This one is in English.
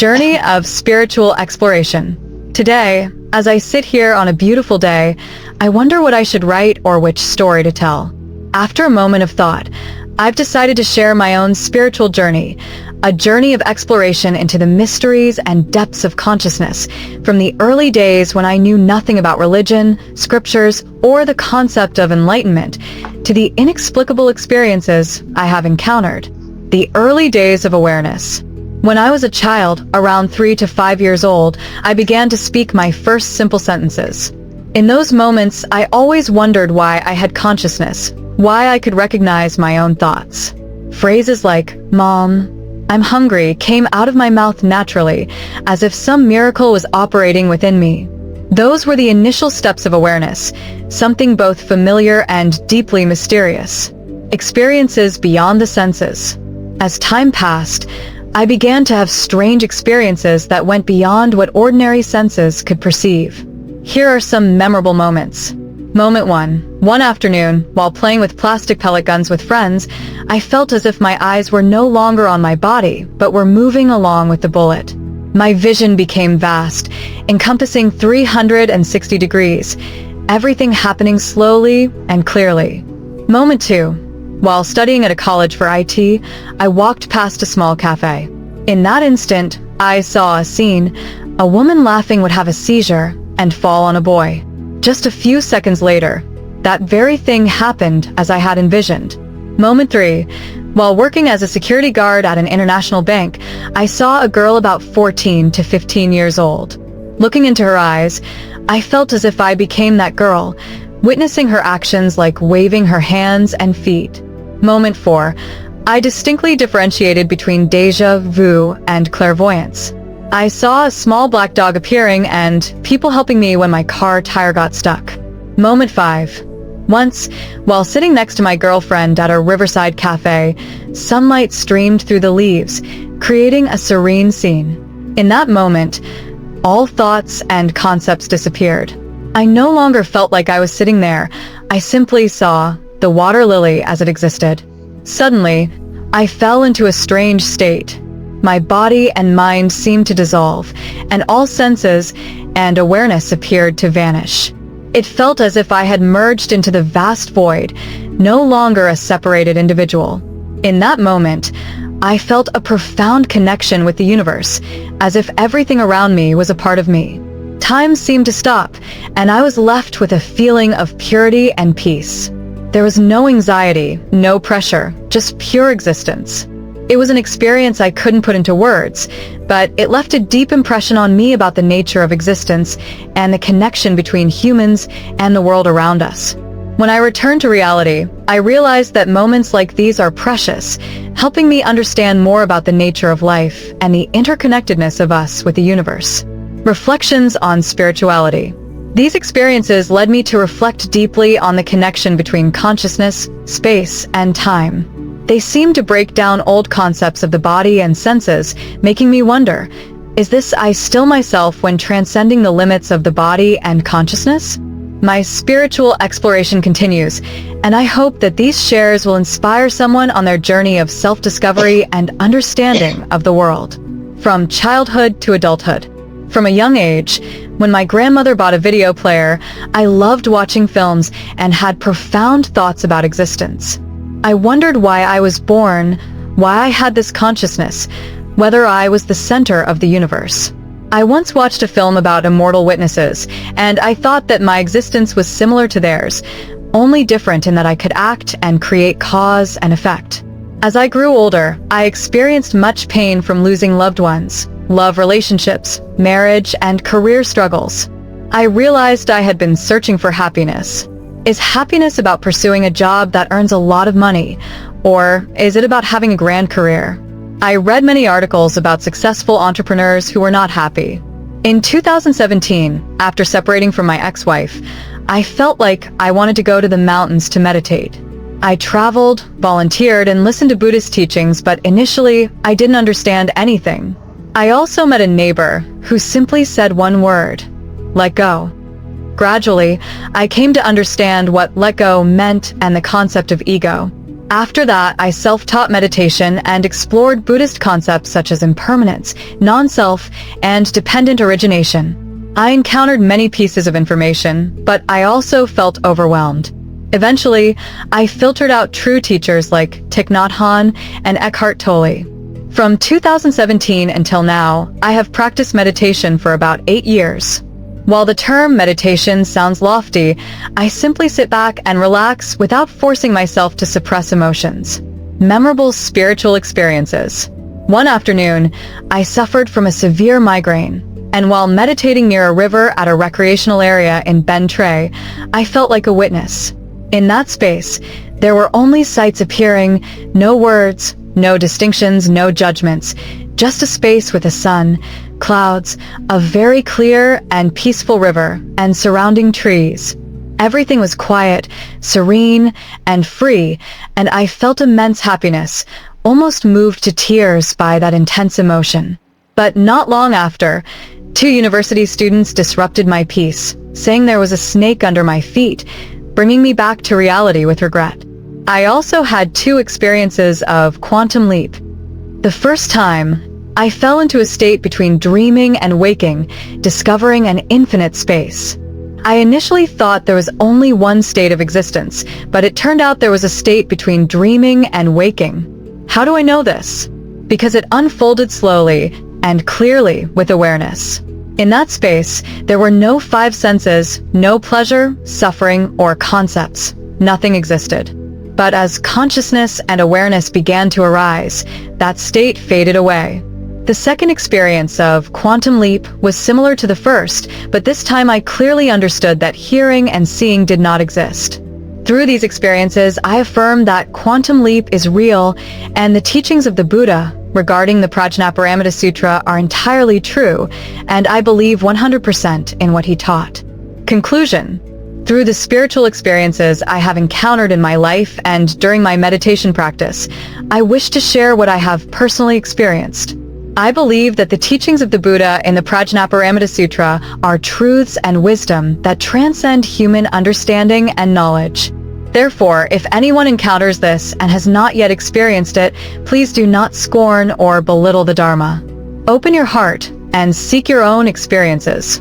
journey of spiritual exploration. Today, as I sit here on a beautiful day, I wonder what I should write or which story to tell. After a moment of thought, I've decided to share my own spiritual journey, a journey of exploration into the mysteries and depths of consciousness, from the early days when I knew nothing about religion, scriptures, or the concept of enlightenment, to the inexplicable experiences I have encountered. The early days of awareness. When I was a child, around 3 to 5 years old, I began to speak my first simple sentences. In those moments, I always wondered why I had consciousness, why I could recognize my own thoughts. Phrases like, "Mom, I'm hungry," came out of my mouth naturally, as if some miracle was operating within me. Those were the initial steps of awareness, something both familiar and deeply mysterious. Experiences beyond the senses. As time passed, I began to have strange experiences that went beyond what ordinary senses could perceive. Here are some memorable moments. Moment 1. One afternoon, while playing with plastic pellet guns with friends, I felt as if my eyes were no longer on my body, but were moving along with the bullet. My vision became vast, encompassing 360 degrees, everything happening slowly and clearly. Moment 2. While studying at a college for IT, I walked past a small cafe. In that instant, I saw a scene. A woman laughing would have a seizure and fall on a boy. Just a few seconds later, that very thing happened as I had envisioned. Moment 3. While working as a security guard at an international bank, I saw a girl about 14 to 15 years old. Looking into her eyes, I felt as if I became that girl, witnessing her actions like waving her hands and feet. Moment 4. I distinctly differentiated between déjà vu and clairvoyance. I saw a small black dog appearing and people helping me when my car tire got stuck. Moment 5. Once, while sitting next to my girlfriend at a riverside cafe, sunlight streamed through the leaves, creating a serene scene. In that moment, all thoughts and concepts disappeared. I no longer felt like I was sitting there. I simply saw the water lily as it existed. Suddenly, I fell into a strange state. My body and mind seemed to dissolve, and all senses and awareness appeared to vanish. It felt as if I had merged into the vast void, no longer a separated individual. In that moment, I felt a profound connection with the universe, as if everything around me was a part of me. Time seemed to stop, and I was left with a feeling of purity and peace. There was no anxiety, no pressure, just pure existence. It was an experience I couldn't put into words, but it left a deep impression on me about the nature of existence and the connection between humans and the world around us. When I returned to reality, I realized that moments like these are precious, helping me understand more about the nature of life and the interconnectedness of us with the universe. Reflections on spirituality. These experiences led me to reflect deeply on the connection between consciousness, space, and time. They seemed to break down old concepts of the body and senses, making me wonder, is this I still myself when transcending the limits of the body and consciousness? My spiritual exploration continues, and I hope that these shares will inspire someone on their journey of self-discovery and understanding of the world. From childhood to adulthood. From a young age, when my grandmother bought a video player, I loved watching films and had profound thoughts about existence. I wondered why I was born, why I had this consciousness, whether I was the center of the universe. I once watched a film about immortal witnesses, and I thought that my existence was similar to theirs, only different in that I could act and create cause and effect. As I grew older, I experienced much pain from losing loved ones, love relationships, marriage, and career struggles. I realized I had been searching for happiness. Is happiness about pursuing a job that earns a lot of money, or is it about having a grand career? I read many articles about successful entrepreneurs who were not happy. In 2017, after separating from my ex-wife, I felt like I wanted to go to the mountains to meditate. I traveled, volunteered, and listened to Buddhist teachings, but initially, I didn't understand anything. I also met a neighbor who simply said one word: let go. Gradually, I came to understand what let go meant and the concept of ego. After that, I self-taught meditation and explored Buddhist concepts such as impermanence, non-self, and dependent origination. I encountered many pieces of information, but I also felt overwhelmed. Eventually, I filtered out true teachers like Thich Nhat Hanh and Eckhart Tolle. From 2017 until now, I have practiced meditation for about 8 years. While the term meditation sounds lofty, I simply sit back and relax without forcing myself to suppress emotions. Memorable spiritual experiences. One afternoon, I suffered from a severe migraine, and while meditating near a river at a recreational area in Ben Tre, I felt like a witness. In that space, there were only sights appearing, no words, no distinctions, no judgments, just a space with a sun, clouds, a very clear and peaceful river, and surrounding trees. Everything was quiet, serene, and free, and I felt immense happiness, almost moved to tears by that intense emotion. But not long after, 2 university students disrupted my peace, saying there was a snake under my feet, bringing me back to reality with regret. I also had 2 experiences of quantum leap. The first time, I fell into a state between dreaming and waking, discovering an infinite space. I initially thought there was only one state of existence, but it turned out there was a state between dreaming and waking. How do I know this? Because it unfolded slowly and clearly with awareness. In that space, there were no 5 senses, no pleasure, suffering, or concepts. Nothing existed. But as consciousness and awareness began to arise, that state faded away. The second experience of quantum leap was similar to the first, but this time I clearly understood that hearing and seeing did not exist. Through these experiences, I affirmed that quantum leap is real, and the teachings of the Buddha regarding the Prajnaparamita Sutra are entirely true, and I believe 100% in what he taught. Conclusion. Through the spiritual experiences I have encountered in my life and during my meditation practice, I wish to share what I have personally experienced. I believe that the teachings of the Buddha in the Prajnaparamita Sutra are truths and wisdom that transcend human understanding and knowledge. Therefore, if anyone encounters this and has not yet experienced it, please do not scorn or belittle the Dharma. Open your heart and seek your own experiences.